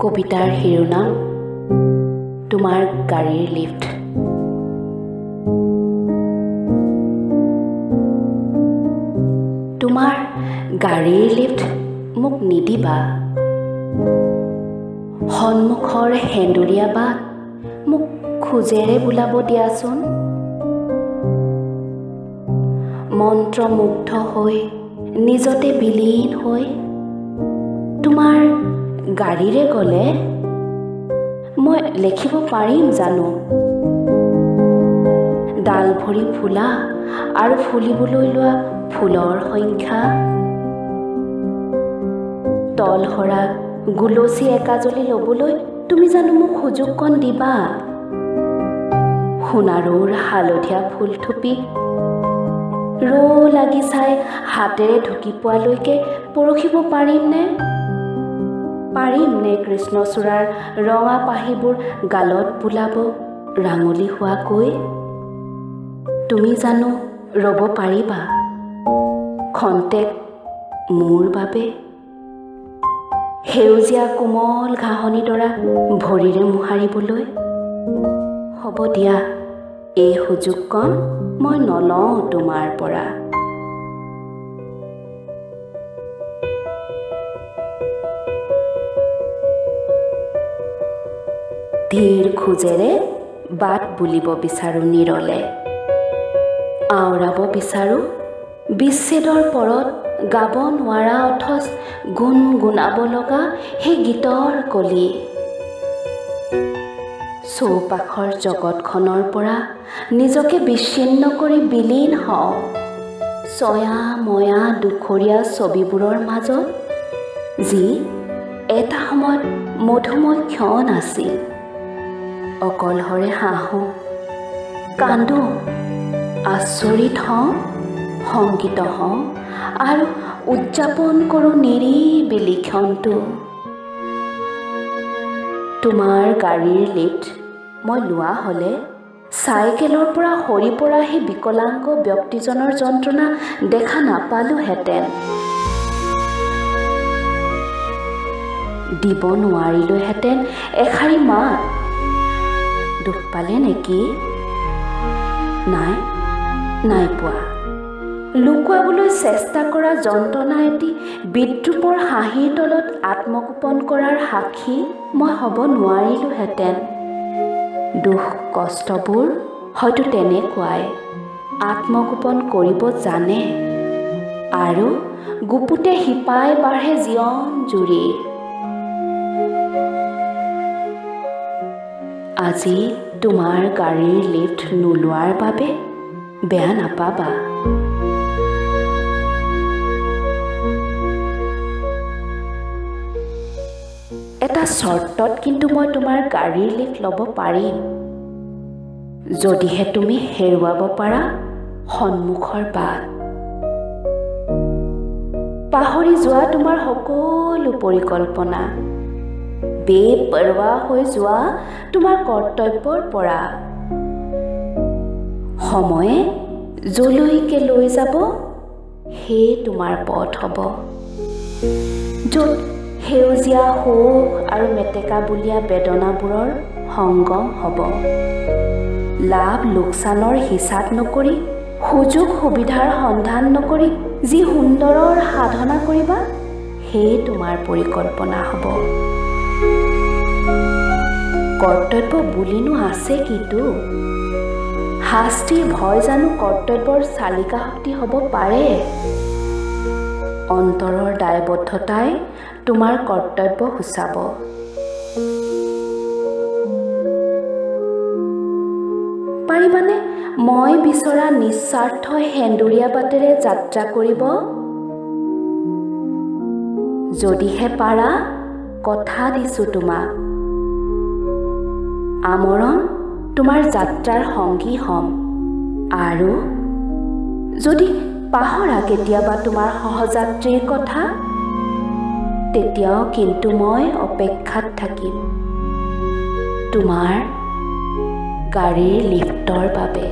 কবিতাৰ শিৰোনাম তোমাৰ গাড়ীৰ লিফ্ট। তোমাৰ গাড়ীৰ লিফ্ট মোক নিদিবা, সন্মুখৰ হেন্দুৰীয়া বাট মোক খোজেৰে বোলাব দিয়াচোন। মন্ত্ৰমুগ্ধ হৈ নিজতে বিলীন হৈ তোমাৰ গাড়ীৰে গ'লে মই লিখিব পাৰিম জানো? ডাল ভৰি ফুলা আৰু ফুলিবলৈ লোৱা ফুলৰ সংখ্যা, তল সৰা গুলচী একাজলি ল'বলৈ তুমি জানো মোক সুযোগকণ দিবা? সোণাৰুৰ হালধীয়া ফুল থুপি ৰৌ লাগি চাই হাতেৰে ঢুকি পোৱালৈকে পৰখিব পাৰিমনে? পাৰিমনে কৃষ্ণচূড়াৰ ৰঙা পাহিবোৰ গালত বোলাব ৰাঙলী হোৱাকৈ? তুমি জানো ৰ'ব পাৰিবা খন্তেক মোৰ বাবে? সেউজীয়া কোমল ঘাঁহনি ডৰা ভৰিৰে মোহাৰিবলৈ? হ'ব দিয়া, এই সুযোগকণ মই নলওঁ তোমাৰ পৰা। ধীৰ খোজেৰে বাট বুলিব বিচাৰোঁ নিৰলে, আওৰাব বিচাৰোঁ বিচ্ছেদৰ পৰত গাব নোৱাৰা অথচ গুণ গুণাব লগা সেই গীতৰ কলি। চৌপাশৰ জগতখনৰ পৰা নিজকে বিচ্ছিন্ন কৰি বিলীন হওঁ ছয়া ময়া দুখৰীয়া ছবিবোৰৰ মাজত, যি এটা সময়ত মধুময় ক্ষণ আছিল। অকলহৰে হাঁহো, কান্দো, আচৰিত হওঁ, সংগীত হওঁ আৰু উদযাপন কৰোঁ নিৰিবিলি ক্ষণটো। তোমাৰ গাড়ীৰ লিফ্ট মই লোৱা হ'লে চাইকেলৰ পৰা সৰি পৰা সেই বিকলাংগ ব্যক্তিজনৰ যন্ত্ৰণা দেখা নাপালোহেঁতেন। দিব নোৱাৰিলোহেঁতেন এষাৰি মাত। দুখ পালে নেকি? নাই পোৱা। লুকুৱাবলৈ চেষ্টা কৰা যন্ত্ৰণা এটি বিদ্ৰূপৰ হাঁহিৰ তলত আত্মগোপন কৰাৰ সাক্ষী মই হ'ব নোৱাৰিলোহেঁতেন। দুখ কষ্টবোৰ হয়তো তেনেকুৱাই আত্মগোপন কৰিব জানে আৰু গুপুতে শিপাই বাঢ়ে জীৱন জুৰি। আজি তোমাৰ গাড়ীৰ লিফ্ট নোলোৱাৰ বাবে বেয়া নাপাবা। এটা চৰ্তত কিন্তু মই তোমাৰ গাড়ীৰ লিফ্ট ল'ব পাৰিম, যদিহে তুমি হেৰুৱাব পাৰা সন্মুখৰ বাট, পাহৰি যোৱা তোমাৰ সকলো পৰিকল্পনা, বেপৰোৱা হৈ যোৱা তোমাৰ কৰ্তব্যৰ পৰা। সময়ে যলৈকে লৈ যাব সেই তোমাৰ পথ হ'ব, য'ত সেউজীয়া সুখ আৰু মেটেকা বুলীয়া বেদনাবোৰৰ সংগম হ'ব। লাভ লোকচানৰ হিচাপ নকৰি, সুযোগ সুবিধাৰ সন্ধান নকৰি যি সুন্দৰৰ সাধনা কৰিবা সেই তোমাৰ পৰিকল্পনা হ'ব। কৰ্তব্য বুলিনো আছে কিটো? শাস্তিৰ ভয় জানো কৰ্তব্যৰ চালিকা শক্তি হ'ব পাৰে? অন্তৰৰ দায়বদ্ধতাই তোমাৰ কৰ্তব্য সূচাব। পাৰিবানে মই বিচৰা নিস্বাৰ্থ হেন্দুৰীয়া বাটেৰে যাত্ৰা কৰিব? যদিহে পাৰা কথা দিছোঁ তোমাক, আমৰণ তোমাৰ যাত্ৰাৰ সংগী হ'ম। আৰু যদি পাহৰা কেতিয়াবা তোমাৰ সহযাত্ৰীৰ কথা, তেতিয়াও কিন্তু মই অপেক্ষাত থাকিম তোমাৰ গাড়ীৰ লিফ্টৰ বাবে।